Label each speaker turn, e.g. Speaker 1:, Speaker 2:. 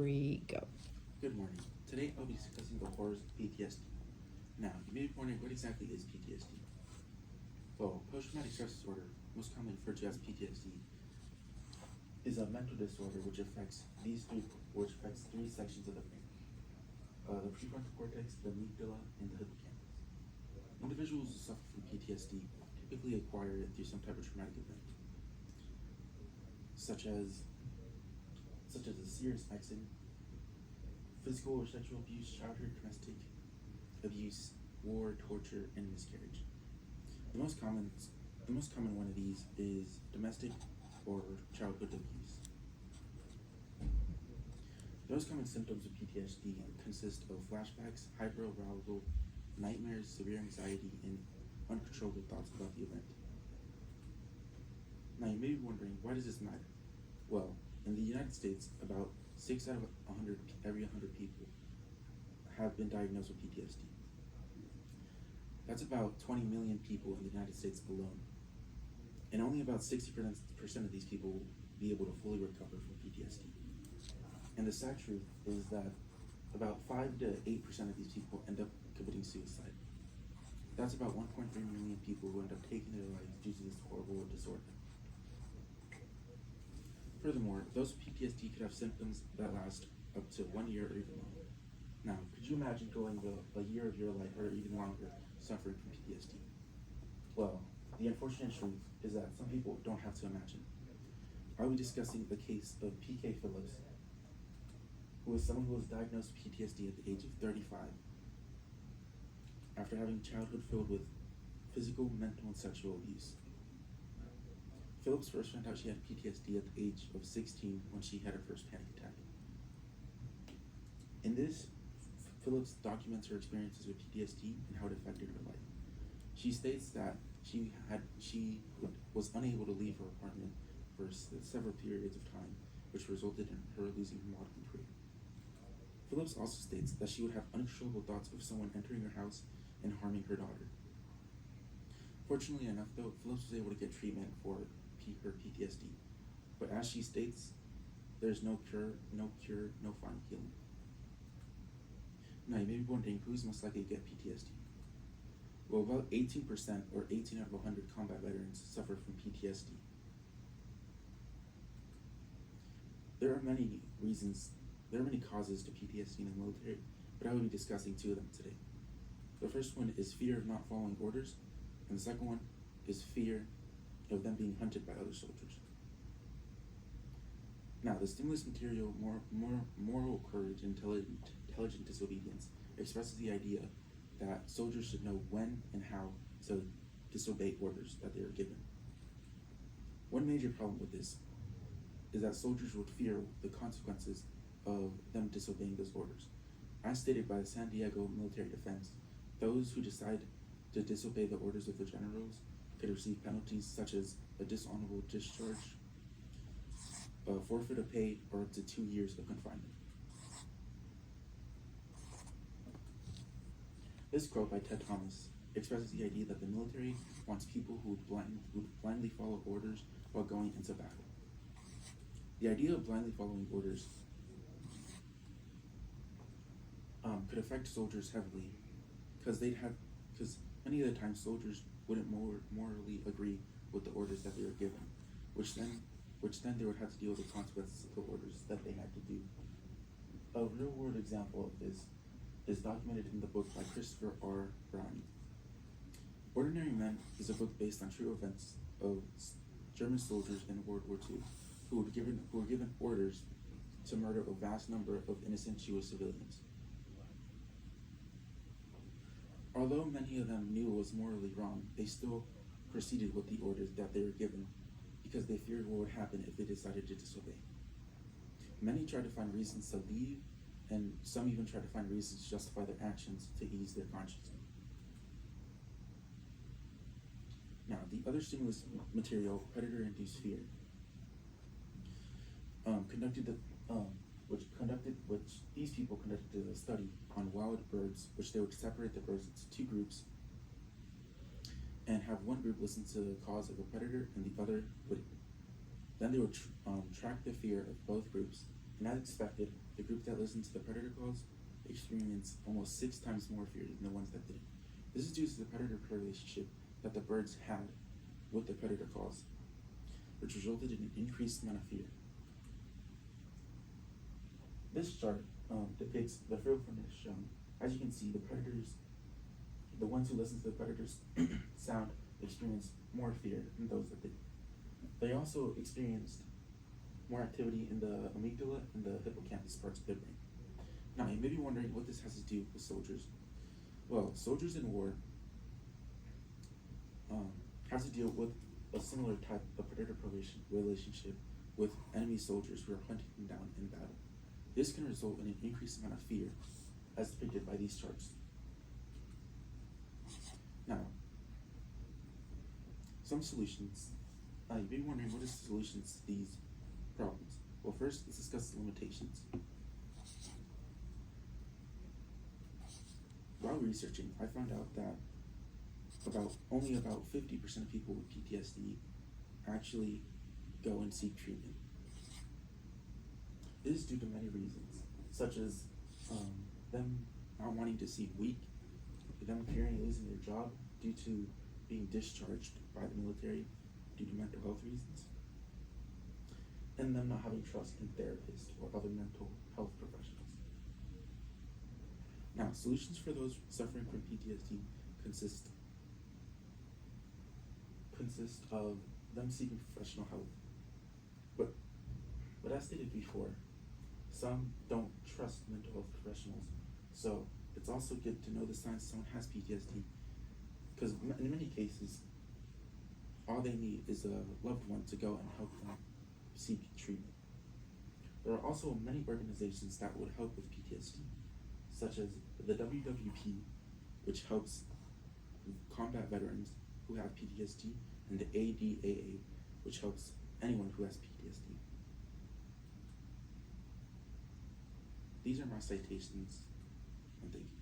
Speaker 1: Go.
Speaker 2: Good morning. Today I'll be discussing the horrors of PTSD. Now, you may be wondering, what exactly is PTSD? Well, post-traumatic stress disorder, most commonly referred to as PTSD, is a mental disorder which affects three sections of the brain: the prefrontal cortex, the amygdala, and the hippocampus. Individuals who suffer from PTSD typically acquire it through some type of traumatic event, such as a serious accident, physical or sexual abuse, childhood domestic abuse, war, torture, and miscarriage. The most common one of these is domestic or childhood abuse. Those common symptoms of PTSD consist of flashbacks, hyperarousal, nightmares, severe anxiety, and uncontrollable thoughts about the event. Now, you may be wondering, why does this matter? Well, in the United States, about 6 out of every 100 people have been diagnosed with PTSD. That's about 20 million people in the United States alone. And only about 60% of these people will be able to fully recover from PTSD. And the sad truth is that about 5 to 8% of these people end up committing suicide. That's about 1.3 million people who end up taking their lives due to this horrible disorder. Furthermore, those with PTSD could have symptoms that last up to 1 year or even longer. Now, could you imagine going a year of your life or even longer suffering from PTSD? Well, the unfortunate truth is that some people don't have to imagine. I'll be discussing the case of P.K. Phillips, who is someone who was diagnosed with PTSD at the age of 35 after having a childhood filled with physical, mental, and sexual abuse. Phillips first found out she had PTSD at the age of 16 when she had her first panic attack. In this, Phillips documents her experiences with PTSD and how it affected her life. She states that she was unable to leave her apartment for several periods of time, which resulted in her losing her modeling career. Phillips also states that she would have uncontrollable thoughts of someone entering her house and harming her daughter. Fortunately enough, though, Phillips was able to get treatment for her PTSD, but as she states, there's no cure, no final healing. Now, you may be wondering, who's most likely to get PTSD? Well, about 18% or 18 out of 100 combat veterans suffer from PTSD. There are many causes to PTSD in the military, but I will be discussing two of them today. The first one is fear of not following orders, and the second one is fear of them being hunted by other soldiers. Now, the stimulus material, moral courage, and intelligent disobedience expresses the idea that soldiers should know when and how to disobey orders that they are given. One major problem with this is that soldiers would fear the consequences of them disobeying those orders. As stated by the San Diego Military Defense, those who decide to disobey the orders of the generals could receive penalties such as a dishonorable discharge, a forfeit of pay, or up to 2 years of confinement. This quote by Ted Thomas expresses the idea that the military wants people who would blindly follow orders while going into battle. The idea of blindly following orders could affect soldiers heavily, because many of the times soldiers wouldn't morally agree with the orders that they were given, which then they would have to deal with the consequences of the orders that they had to do. A real-world example of this is documented in the book by Christopher R. Browning. Ordinary Men is a book based on true events of German soldiers in World War II who were given orders to murder a vast number of innocent Jewish civilians. Although many of them knew it was morally wrong, they still proceeded with the orders that they were given because they feared what would happen if they decided to disobey. Many tried to find reasons to leave, and some even tried to find reasons to justify their actions to ease their conscience. Now, the other stimulus material, predator-induced fear, which these people conducted a study on wild birds, which they would separate the birds into two groups and have one group listen to the cause of a predator and the other would. Then they would track the fear of both groups And as expected, the group that listened to the predator calls experienced almost 6 times more fear than the ones that didn't. This is due to the predator-prey relationship that the birds had with the predator calls, which resulted in an increased amount of fear. This chart depicts the fearfulness shown. As you can see, the ones who listen to the predator's sound experienced more fear than those that didn't. They also experienced more activity in the amygdala and the hippocampus parts of their brain. Now, you may be wondering what this has to do with soldiers. Well, soldiers in war have to deal with a similar type of predator-prey relationship with enemy soldiers who are hunting them down in battle. This can result in an increased amount of fear, as depicted by these charts. Now, some solutions. You may be wondering what is the solutions to these problems. Well, first, let's discuss the limitations. While researching, I found out that only about 50% of people with PTSD actually go and seek treatment. This is due to many reasons, such as them not wanting to seem weak, them fearing losing their job due to being discharged by the military due to mental health reasons, and them not having trust in therapists or other mental health professionals. Now, solutions for those suffering from PTSD consist of them seeking professional help. But as stated before, some don't trust mental health professionals, so it's also good to know the signs someone has PTSD, because in many cases, all they need is a loved one to go and help them seek treatment. There are also many organizations that would help with PTSD, such as the WWP, which helps combat veterans who have PTSD, and the ADAA, which helps anyone who has PTSD. These are my citations, and thank you.